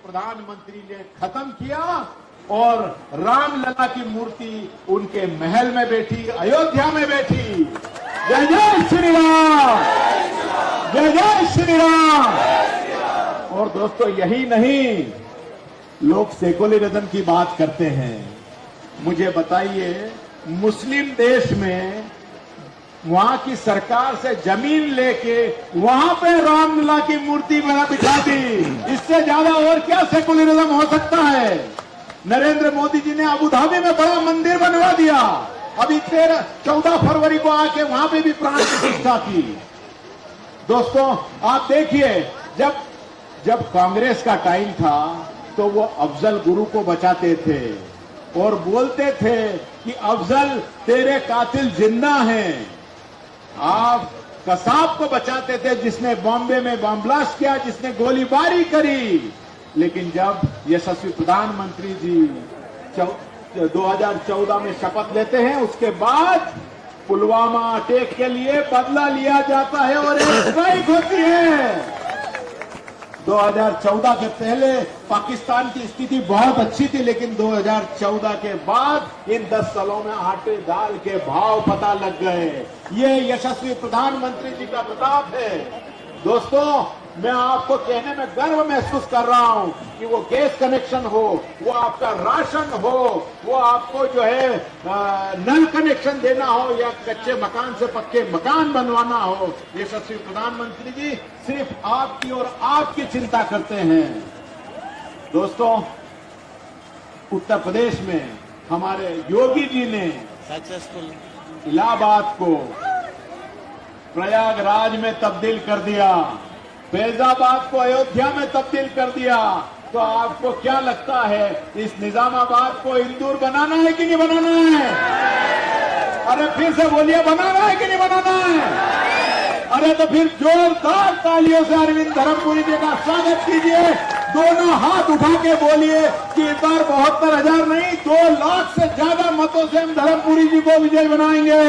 प्रधानमंत्री ने खत्म किया और रामलला की मूर्ति उनके महल में बैठी, अयोध्या में बैठी। जय जय श्री राम, जय जय श्री राम। और दोस्तों यही नहीं, लोग सेकुलरिज्म की बात करते हैं। मुझे बताइए, मुस्लिम देश में वहां की सरकार से जमीन लेके वहां पे रामलला की मूर्ति बना बिठा दी। इससे ज्यादा और क्या सेकुलरिज्म हो सकता है। नरेंद्र मोदी जी ने अबू धाबी में बड़ा मंदिर बनवा दिया। अभी 14 फरवरी को आके वहां पे भी प्राण प्रतिष्ठा की। दोस्तों आप देखिए, जब कांग्रेस का टाइम था तो वो अफजल गुरु को बचाते थे और बोलते थे कि अफजल तेरे कातिल जिंदा हैं। आप कसाब को बचाते थे जिसने बॉम्बे में बम ब्लास्ट किया, जिसने गोलीबारी करी। लेकिन जब यशस्वी प्रधानमंत्री जी 2014 में शपथ लेते हैं, उसके बाद पुलवामा अटैक के लिए बदला लिया जाता है और एक स्ट्राइक होती है। 2014 के पहले पाकिस्तान की स्थिति बहुत अच्छी थी, लेकिन 2014 के बाद इन 10 सालों में आटे दाल के भाव पता लग गए। ये यशस्वी प्रधानमंत्री जी का प्रताप है। दोस्तों मैं आपको कहने में गर्व महसूस कर रहा हूं कि वो गैस कनेक्शन हो, वो आपका राशन हो, वो आपको जो है नल कनेक्शन देना हो या कच्चे मकान से पक्के मकान बनवाना हो, यशस्वी प्रधानमंत्री जी सिर्फ आपकी और आपकी चिंता करते हैं। दोस्तों उत्तर प्रदेश में हमारे योगी जी ने सक्सेसफुल इलाहाबाद को प्रयागराज में तब्दील कर दिया, फैजाबाद को अयोध्या में तब्दील कर दिया। तो आपको क्या लगता है, इस निजामाबाद को इंदौर बनाना है कि नहीं बनाना है? अरे फिर से बोलिए, बनाना है कि नहीं बनाना है? अरे तो फिर जोरदार तालियों से अरविंद धर्मपुरी जी का स्वागत कीजिए। दोनों हाथ उठा के बोलिए कि इस बार 72,000 नहीं 2 लाख से ज्यादा मतों से हम धर्मपुरी जी को विजय बनाएंगे।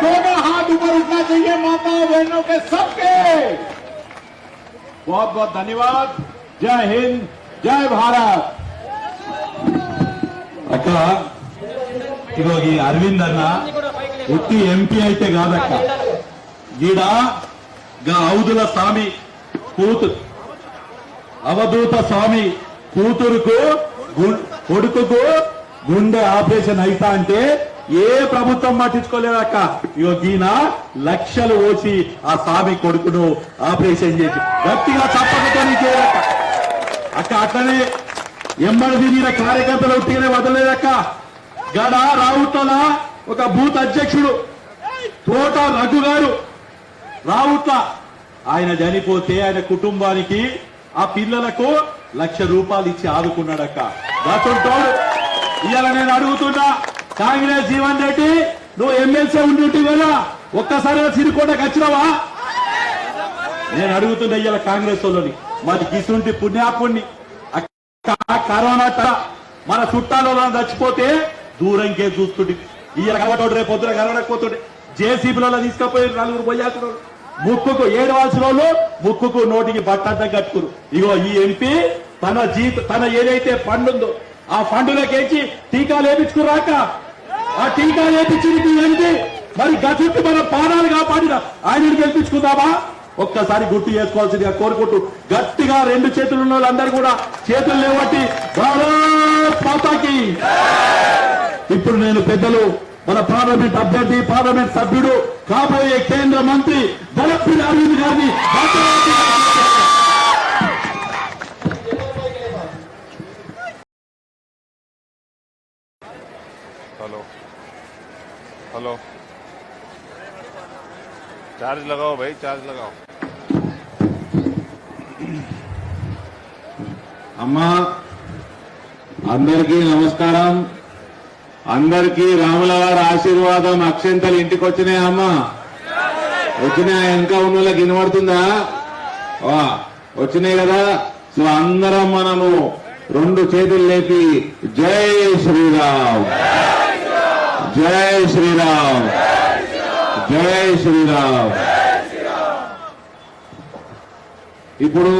दोनों हाथ ऊपर उठना चाहिए माताओं बहनों के सबके। बहुत बहुत धन्यवाद। जय हिंद, जय भारत। అక్క ఇగో ఈ అరవింద్ అన్న ఉత్తి ఎంపీ అయితే కాదక్క, గీడ గా అవధుల స్వామి కూతురు, అవధూత స్వామి కూతురుకు కొడుకుకు గుండె ఆపరేషన్ అయితా అంటే ఏ ప్రభుత్వం పట్టించుకోలేదక్క. ఇగో ఈయన లక్షలు పోసి ఆ స్వామి కొడుకును ఆపరేషన్ చేసి గట్టిగా చప్పకతో చేయలేక అక్క. అట్లనే ఎంబడి తిరిగిన కార్యకర్తలు ఉట్టిగానే వదలలేదక్క. గడ రావుట్ల ఒక బూత్ అధ్యక్షుడు తోట రఘు గారు రావుట్ల, ఆయన చనిపోతే ఆయన కుటుంబానికి ఆ పిల్లలకు ₹1,00,000 ఇచ్చి ఆదుకున్నాడక్క. దాచుంటాడు. ఇవాళ నేను అడుగుతున్నా, కాంగ్రెస్ జీవన్ రెడ్డి నువ్వు ఎమ్మెల్సీ ఉండి కదా ఒక్కసారి సిరికోటకు వచ్చినావా? నేను అడుగుతున్నా ఇవాళ కాంగ్రెస్ వాళ్ళని, మాది గిసుంటి పుణ్యాపుణ్ణి. కరోనా మన చుట్టాలో చచ్చిపోతే దూరంకే చూస్తుండే. ఇవాళ కాబట్టి రేపు పొద్దున కరోనాకపోతుండే జేసీబీలలో తీసుకుపోయి 4 పోయాల్సిన ముక్కుకు ఏడవాల్సిన వాళ్ళు ముక్కుకు నోటికి బట్టంతా కట్టుకురు. ఇగో ఈ ఎంపీ తన ఏదైతే ఫండ్ ఉందో ఆ ఫండులకేసి టీకాలు వేయించుకురాక ఆ టీకాలు వేయించింది ఎంపీ. మరి గచుట్టి మన ప్రాణాలు కాపాడిన ఆయనను గెలిపించుకుందామా? ఒక్కసారి గుర్తు చేసుకోవాల్సిందిగా కోరుకుంటూ గట్టిగా 2 చేతులు ఉన్న వాళ్ళందరూ కూడా చేతులు లేవట్టి భారత్ మాతాకి. ఇప్పుడు నేను పెద్దలు మన పార్లమెంట్ అభ్యర్థి, పార్లమెంట్ సభ్యుడు, కాబోయే కేంద్ర మంత్రి ధర్మపురి అరవింద్ గారిని हेलो हेलो चार्ज लगाओ भाई, चार्ज लगाओ। అమ్మా అందరికీ నమస్కారం. అందరికీ రాముల వారి ఆశీర్వాదం అక్షంతలు ఇంటికి వచ్చినాయా అమ్మా? వచ్చినాయా? ఇంకా ఉన్న వాళ్ళకి వినబడుతుందా? వచ్చినాయి కదా. సో అందరం మనము 2 చేతులు లేపి జై శ్రీరామ్, జై శ్రీరామ్, జై శ్రీరామ్. ఇప్పుడు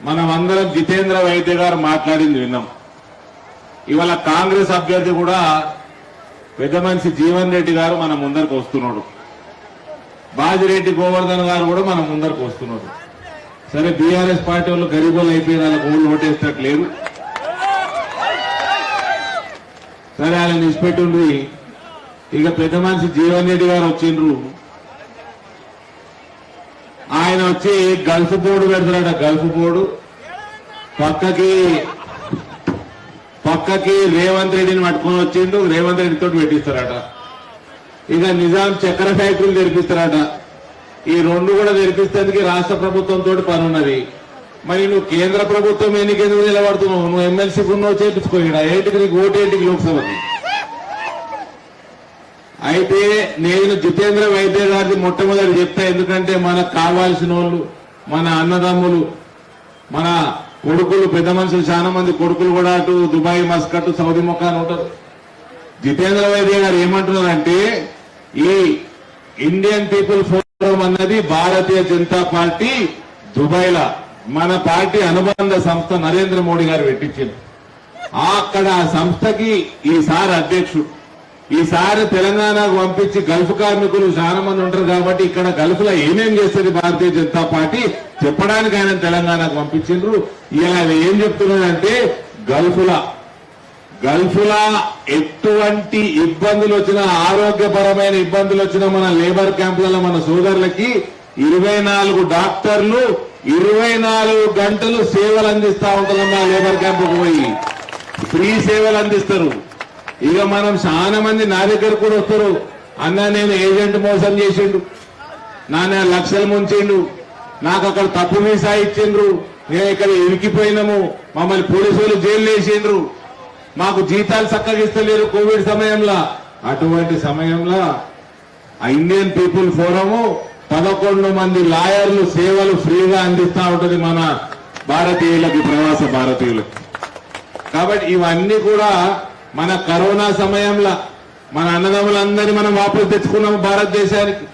మనం అందరం జితేంద్ర వైద్య గారు మాట్లాడింది విన్నాం. ఇవాళ కాంగ్రెస్ అభ్యర్థి కూడా పెద్ద మనిషి జీవన్ రెడ్డి గారు మన ముందరకు వస్తున్నాడు. బాజిరెడ్డి గోవర్ధన్ గారు కూడా మన ముందరకు వస్తున్నాడు. సరే బీఆర్ఎస్ పార్టీ వాళ్ళు గరీబులు అయిపోయిన వాళ్ళకి ఊళ్ళు ఓటేస్తట్లేరు. సరే ఆయన నిష్పెట్టుండ్రి. ఇక పెద్ద మనిషి జీవన్ రెడ్డి గారు వచ్చిండ్రు. ఆయన వచ్చి గల్ఫ్ బోర్డు పెడతారట. గల్ఫ్ బోర్డు పక్కకి రేవంత్ రెడ్డిని పట్టుకొని వచ్చిండు. రేవంత్ రెడ్డితో పెట్టిస్తారట. ఇక నిజాం చక్కెర ఫ్యాక్టరీలు తెరిపిస్తారట. ఈ రెండు కూడా తెరిపిస్తేందుకు రాష్ట్ర ప్రభుత్వంతో పని ఉన్నది. మరి నువ్వు కేంద్ర ప్రభుత్వం ఎన్నికెందుకు నిలబడుతున్నావు? నువ్వు ఎమ్మెల్సీకి ఉన్నావు, చేపించుకోడా? ఏంటికి నీకు ఓటు ఏంటికి లోక్సభకి? అయితే నేను జితేంద్ర వైద్య గారిని మొట్టమొదటి చెప్తా. ఎందుకంటే మనకు కావాల్సిన వాళ్ళు, మన అన్నదమ్ములు, మన కొడుకులు, పెద్ద మనుషులు, చాలా మంది కొడుకులు కూడా అటు దుబాయ్, మస్కట్, సౌదీ మొక్కాన్ ఉంటారు. జితేంద్ర వైద్య గారు ఏమంటున్నారంటే ఈ ఇండియన్ పీపుల్ ఫోరం అన్నది భారతీయ జనతా పార్టీ దుబాయ్లా మన పార్టీ అనుబంధ సంస్థ నరేంద్ర మోడీ గారు పెట్టించింది. అక్కడ ఆ సంస్థకి ఈసారి అధ్యక్షుడు. ఈసారి తెలంగాణకు పంపించి గల్ఫ్ కార్మికులు చాలా మంది ఉంటారు కాబట్టి ఇక్కడ గల్ఫ్ లో ఏమేం చేస్తుంది భారతీయ జనతా పార్టీ చెప్పడానికి ఆయన తెలంగాణకు పంపించిండ్రు. ఇలా ఏం చెప్తున్నాడంటే గల్ఫ్లా ఎటువంటి ఇబ్బందులు వచ్చినా, ఆరోగ్యపరమైన ఇబ్బందులు వచ్చినా మన లేబర్ క్యాంపులలో మన సోదరులకి 24 డాక్టర్లు 24 గంటలు సేవలు అందిస్తా ఉంటారన్న లేబర్ క్యాంపుకు పోయి ఫ్రీ సేవలు అందిస్తారు. ఇక మనం చాలా మంది నా దగ్గర కూడా వస్తారు. అన్న నేను ఏజెంట్ మోసం చేసిండు, నాన్న లక్షలు ముంచిండు, నాకు అక్కడ తప్పు వీసా ఇచ్చిండ్రు, నేను ఇక్కడ ఇరికిపోయినాము, మమ్మల్ని పోలీసులు జైలు వేసిండ్రు, మాకు జీతాలు చక్కగా ఇస్తలేరు కోవిడ్ సమయంలో. అటువంటి సమయంలో ఇండియన్ పీపుల్ ఫోరము 11 మంది లాయర్లు సేవలు ఫ్రీగా అందిస్తా ఉంటది మన భారతీయులకి, ప్రవాస భారతీయులకి. కాబట్టి ఇవన్నీ కూడా మన కరోనా సమయంలో మన అన్నదమ్ములందరినీ మనం వాపసు తెచ్చుకున్నాము భారతదేశానికి.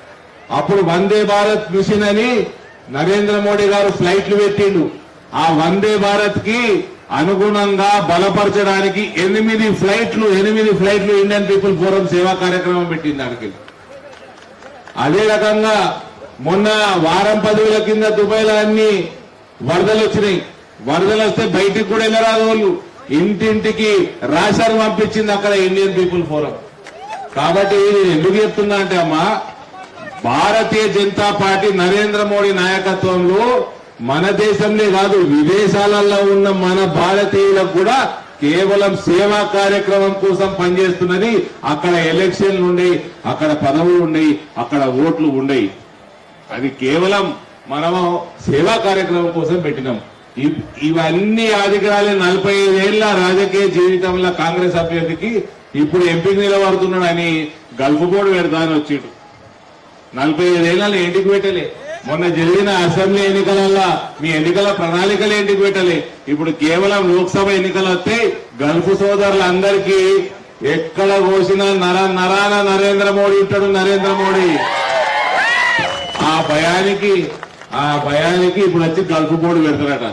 అప్పుడు వందే భారత్ మిషన్ అని నరేంద్ర మోడీ గారు ఫ్లైట్లు పెట్టిండు. ఆ వందే భారత్ కి అనుగుణంగా బలపరచడానికి 8 ఫ్లైట్లు ఇండియన్ పీపుల్ ఫోరం సేవా కార్యక్రమం పెట్టింది దానికి. అదే రకంగా మొన్న వారం 10 రోజుల కింద దుబాయ్లో అన్ని వరదలు వచ్చినాయి. వరదలు వస్తే బయటికి కూడా వెళ్ళరాదు వాళ్ళు, ఇంటింటికి రాశారు పంపించింది అక్కడ ఇండియన్ పీపుల్ ఫోరం. కాబట్టి నేను ఎందుకు చెప్తున్నా అంటే అమ్మా, భారతీయ జనతా పార్టీ నరేంద్ర మోడీ నాయకత్వంలో మన దేశంలో కాదు విదేశాలలో ఉన్న మన భారతీయులకు కూడా కేవలం సేవా కార్యక్రమం కోసం పనిచేస్తున్నది. అక్కడ ఎలక్షన్లు ఉండయి, అక్కడ పదవులు ఉండయి, అక్కడ ఓట్లు ఉండయి. అది కేవలం మనము సేవా కార్యక్రమం కోసం పెట్టినాం. ఇవన్నీ ఆదికాలే 45 ఏళ్ల రాజకీయ జీవితంలో కాంగ్రెస్ అభ్యర్థికి ఇప్పుడు ఎంపీకి నిలబడుతున్నాడు అని గల్ఫ్ బోర్డు పెడతా అని వచ్చిండు. 45 ఏళ్లలో ఇంటికి పెట్టలే. మొన్న జరిగిన అసెంబ్లీ ఎన్నికలలో మీ ఎన్నికల ప్రణాళికలు ఇంటికి పెట్టలే. ఇప్పుడు కేవలం లోక్సభ ఎన్నికలు వస్తే గల్ఫ్ సోదరులందరికీ ఎక్కడ కోసినా నరాన నరేంద్ర మోడీ ఉంటాడు. నరేంద్ర మోడీ ఆ భయానికి ఇప్పుడు వచ్చి గల్ఫ్ బోర్డు పెడతారట.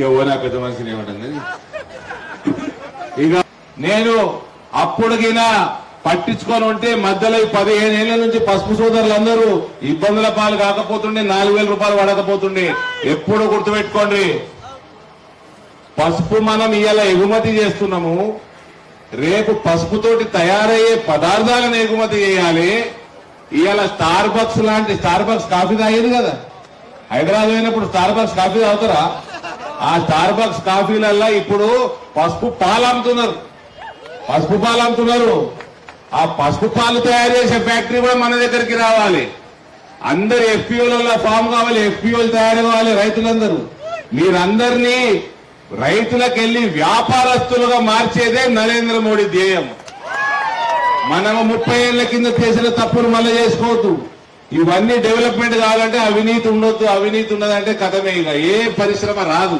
ఎవరు పెద్ద మనిషిని ఏమంటుంది. ఇక నేను అప్పుడుగినా పట్టించుకొని ఉంటే మధ్యలో 15 ఏళ్ల నుంచి పసుపు సోదరులందరూ ఇబ్బందుల పాలు కాకపోతుండే, 4,000 రూపాయలు పడకపోతుండే. ఎప్పుడు గుర్తుపెట్టుకోండి, పసుపు మనం ఇవాళ ఎగుమతి చేస్తున్నాము, రేపు పసుపుతోటి తయారయ్యే పదార్థాలను ఎగుమతి చేయాలి. ఇవాళ స్టార్ బక్స్ కాఫీ తాగేది కదా, హైదరాబాద్ పోయినప్పుడు స్టార్ బక్స్ కాఫీ తాగుతారా? ఆ స్టార్ బక్స్ కాఫీలల్లా ఇప్పుడు పసుపు పాలు అమ్ముతున్నారు. ఆ పసుపు పాలు తయారు చేసే ఫ్యాక్టరీ కూడా మన దగ్గరికి రావాలి. అందరు ఎఫ్పిఓలలో ఫామ్ కావాలి, ఎఫ్పిఓలు తయారు కావాలి. రైతులందరూ మీరందరినీ రైతులకెళ్లి వ్యాపారస్తులుగా మార్చేదే నరేంద్ర మోడీ ధ్యేయం. మనము 30 ఏళ్ల కింద చేసిన తప్పులు మళ్ళీ చేసుకోవద్దు. ఇవన్నీ డెవలప్మెంట్ కావాలంటే అవినీతి ఉండొద్దు. అవినీతి ఉన్నదంటే కథమే, ఇక ఏ పరిశ్రమ రాదు.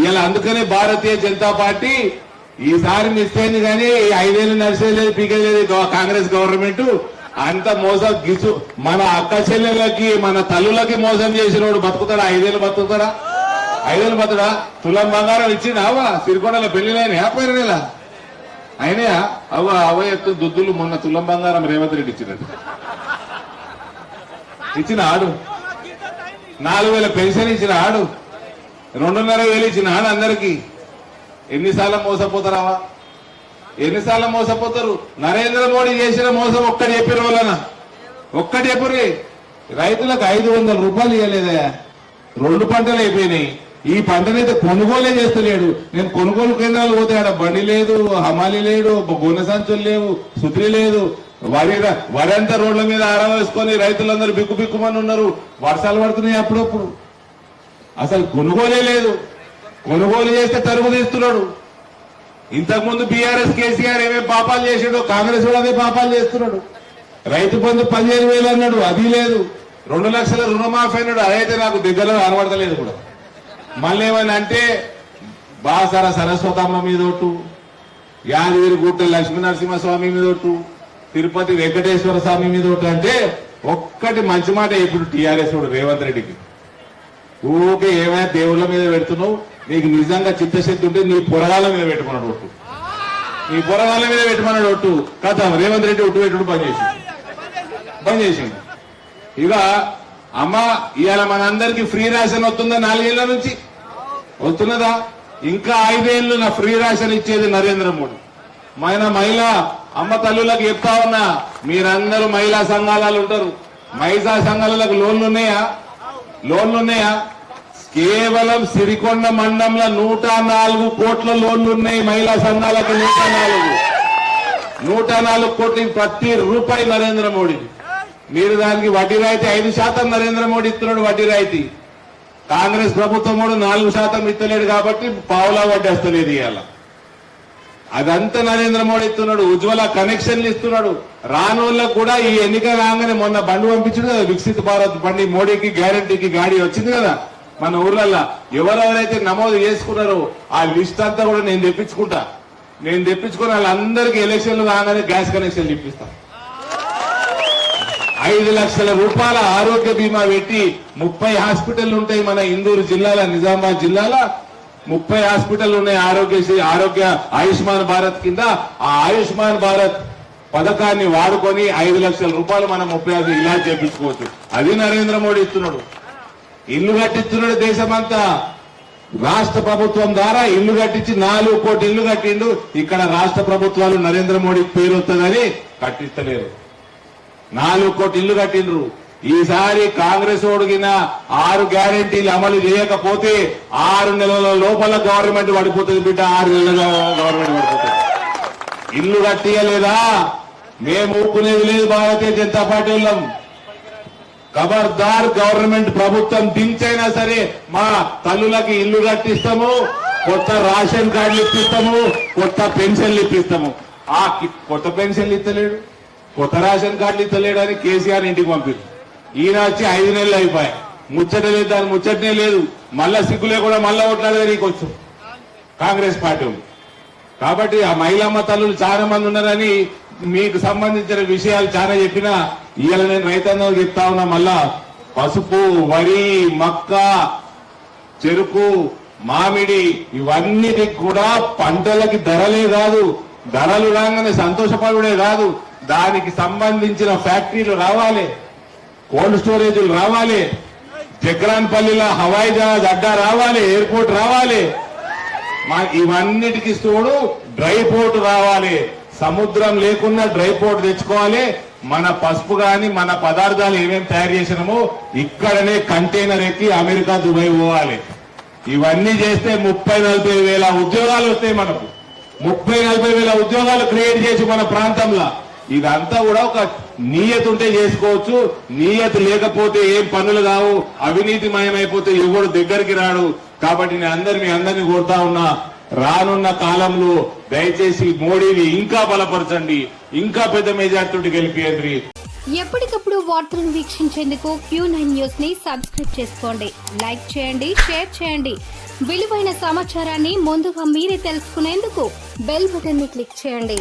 ఇలా అందుకనే భారతీయ జనతా పార్టీ ఈసారి మిస్ అయింది. కానీ 5 ఏళ్ళు నడిచేది లేదు, పీకేది లేదు కాంగ్రెస్ గవర్నమెంట్. అంత మోసం గిసు మన అక్క చెల్లెలకి మన తల్లులకి మోసం చేసినోడు బతుకుతాడా? 5 ఏళ్ళు బతుకుతాడా? 5 ఏళ్ళు బతుడా? తులం బంగారం ఇచ్చినావా? సిరికొండల పెళ్లిలైన పోయిన నెల అయినా అవ ఎత్తు దుద్దులు మొన్న తులం బంగారం రేవంత్ రెడ్డి ఇచ్చినట్టు ఇచ్చిన ఆడు 4,000 పెన్షన్ ఇచ్చిన ఆడు 2,500 ఇచ్చిన ఆడు అందరికి. ఎన్నిసార్లు మోసపోతారావా? ఎన్నిసార్లు మోసపోతారు? నరేంద్ర మోడీ చేసిన మోసం ఒక్కటి చెప్పిన వలన ఒక్కటి చెప్పుర్రి. రైతులకు 500 రూపాయలు ఇవ్వలేదా? 2 పంటలు అయిపోయినాయి. ఈ పంటనైతే కొనుగోలే చేస్తలేడు. నేను కొనుగోలు కేంద్రాలు పోతే ఆడ బండి లేదు, హమాలి లేడు, గొన్నె సంచులు లేవు, సుత్రి లేదు. వరి అంతా రోడ్ల మీద ఆరవేసుకొని రైతులందరూ బిక్కు బిక్కుమని ఉన్నారు. వర్షాలు పడుతున్నాయి అప్పుడప్పుడు. అసలు కొనుగోలే లేదు. కొనుగోలు చేస్తే తరుగు తీస్తున్నాడు. ఇంతకుముందు బీఆర్ఎస్ కేసీఆర్ ఏమేమి పాపాలు చేసాడో కాంగ్రెస్ కూడా అదే పాపాలు చేస్తున్నాడు. రైతు బంధు 15,000 అన్నాడు, అది లేదు. 2 లక్షల రుణమాఫీ అన్నాడు, అదైతే నాకు దగ్గరలో కనబడతలేదు కూడా. మళ్ళీ ఏమైనా అంటే బాసర సరస్వతమ్మ మీద ఒట్టు, యాదగిరి గుట్ట లక్ష్మీనరసింహస్వామి మీద ఒట్టు, తిరుపతి వెంకటేశ్వర స్వామి మీద ఒట్టు. అంటే ఒక్కటి మంచి మాట ఇప్పుడు టీఆర్ఎస్ రేవంత్ రెడ్డికి ఊకే ఏమైనా దేవుళ్ళ మీద పెడుతున్నావు, నీకు నిజంగా చిత్తశక్తి ఉంటే నీ పొరగాల మీద పెట్టుకున్నాడు ఒట్టు, నీ పొరగాల మీద పెట్టుకున్నాడు ఒట్టు. కథ రేవంత్ రెడ్డి ఒట్టు పెట్టుడు బంద్ చేసింది. ఇక అమ్మ ఇవాళ మనందరికీ ఫ్రీ రేషన్ వస్తుందా? 4 ఏళ్ల నుంచి వస్తున్నదా? ఇంకా 5 ఏళ్లు నా ఫ్రీ రేషన్ ఇచ్చేది నరేంద్ర మోడీ. మహిళా అమ్మ తల్లులకు చెప్తా ఉన్నా, మీరందరూ మహిళా సంఘాలు ఉంటారు. మహిళా సంఘాలకు లోన్లు ఉన్నాయా? కేవలం సిరికొండ మండలంలో 104 కోట్ల లోన్లు ఉన్నాయి మహిళా సంఘాలకు. 104 కోట్ల ప్రతి రూపాయి నరేంద్ర మోడీ. మీరు దానికి వడ్డీ రాయితీ 5% నరేంద్ర మోడీ ఇస్తున్నాడు వడ్డీ రాయితీ. కాంగ్రెస్ ప్రభుత్వం కూడా 4% ఇస్తలేడు కాబట్టి పావులా వడ్డీ వస్తలేదు ఇవాళ. అదంతా నరేంద్ర మోడీ ఇస్తున్నాడు. ఉజ్వల కనెక్షన్లు ఇస్తున్నాడు. రానోళ్ళకు కూడా ఈ ఎన్నిక రాగానే మొన్న బండి పంపించాడు కదా, వికసిత్ భారత్ బండి. మోడీకి గ్యారంటీకి గాడి వచ్చింది కదా మన ఊర్లలో. ఎవరెవరైతే నమోదు చేసుకున్నారో ఆ లిస్ట్ అంతా కూడా నేను తెప్పించుకుని వాళ్ళందరికీ ఎలక్షన్లు రాగానే గ్యాస్ కనెక్షన్లు ఇప్పిస్తాను. 5 లక్షల రూపాయల ఆరోగ్య బీమా పెట్టి 30 హాస్పిటల్ ఉంటాయి మన ఇందూరు జిల్లాలో, నిజామాబాద్ జిల్లాలో 30 హాస్పిటల్ ఉన్నాయి ఆరోగ్య ఆయుష్మాన్ భారత్ కింద. ఆ ఆయుష్మాన్ భారత్ పథకాన్ని వాడుకొని 5 లక్షల రూపాయలు మనం 30 ఇలాజ్ చేయించుకోవచ్చు. అది నరేంద్ర మోడీ ఇస్తున్నాడు. ఇల్లు కట్టిస్తున్నాడు. దేశమంతా రాష్ట్ర ప్రభుత్వం ద్వారా ఇల్లు కట్టించి 4 కోట్ల ఇల్లు కట్టిండు. ఇక్కడ రాష్ట్ర ప్రభుత్వాలు నరేంద్ర మోడీ పేరు వస్తుందని కట్టిస్తలేరు. 4 కోట్ల ఇల్లు కట్టిండ్రు. ఈసారి కాంగ్రెస్ ఓడిగిన 6 గ్యారెంటీలు అమలు చేయకపోతే 6 నెలల లోపల గవర్నమెంట్ పడిపోతుంది బిడ్డ. 6 నెలల గవర్నమెంట్ పడిపోతుంది. ఇల్లు కట్టియలేదా? మేము ఊపుకునేది లేదు. భారతీయ జనతా పార్టీ వాళ్ళం ఖబర్దార్, గవర్నమెంట్ ప్రభుత్వం దించైనా సరే మా తల్లులకి ఇల్లు కట్టిస్తాము, కొత్త రేషన్ కార్డులు ఇప్పిస్తాము, కొత్త పెన్షన్లు ఇప్పిస్తాము. ఆ కొత్త పెన్షన్లు ఇస్తలేడు, కొత్త రేషన్ కార్డులు ఇస్తలేడు అని కేసీఆర్ ఇంటికి పంపారు. ఈయన వచ్చి 5 నెలలు అయిపోయాయి. ముచ్చట లేదు, దాని ముచ్చటనే లేదు. మళ్ళా సిగ్గులే కూడా మళ్ళా ఓట్లాడగా నీకు వచ్చు కాంగ్రెస్ పార్టీ. కాబట్టి ఆ మహిళమ్మ తల్లులు చాలా మంది ఉన్నారని మీకు సంబంధించిన విషయాలు చాలా చెప్పినా ఇవాళ నేను రైతాంగం చెప్తా ఉన్నా. మళ్ళా పసుపు, వరి, మక్క, చెరుకు, మామిడి ఇవన్నిటికి కూడా పంటలకి ధరలే కాదు, ధరలు రాగానే సంతోషపడుడే కాదు, దానికి సంబంధించిన ఫ్యాక్టరీలు రావాలి, కోల్డ్ స్టోరేజీలు రావాలి, జగ్రాన్పల్లిలో హవాయి జహాజ్ అడ్డా రావాలి, ఎయిర్పోర్ట్ రావాలి. ఇవన్నిటికి తోడు డ్రై పోర్ట్ రావాలి. సముద్రం లేకుండా డ్రై పోర్ట్ తెచ్చుకోవాలి. మన పసుపు గాని మన పదార్థాలు ఏమేమి తయారు చేసినామో ఇక్కడనే కంటైనర్ ఎక్కి అమెరికా, దుబాయ్ పోవాలి. ఇవన్నీ చేస్తే 30-40 వేల ఉద్యోగాలు వస్తాయి మనకు. 30-40 వేల ఉద్యోగాలు క్రియేట్ చేసి మన ప్రాంతంలో. ఇదంతా కూడా ఒక నియత ఉంటే చేసుకోవచ్చు. నియత లేకపోతే ఏం పనులు కావు. అవినీతిమయమైపోతే ఎవడు దగ్గరికి రాడు. కాబట్టి నేను మీ అందరినీ కోరుతా ఉన్నా, రానున్న కాలంలో దయచేసి మోడీని ఇంకా బలపరచండి, ఇంకా పెద్ద మెజార్టీతో గెలిపియండి. ఎప్పటికప్పుడు వార్తలను వీక్షించేందుకు Q9 న్యూస్ ని సబ్స్క్రైబ్ చేసుకోండి, లైక్ చేయండి, షేర్ చేయండి. విలువైన సమాచారాన్ని ముందుగా మీరే తెలుసుకునేందుకు బెల్ బటన్ ని క్లిక్ చేయండి.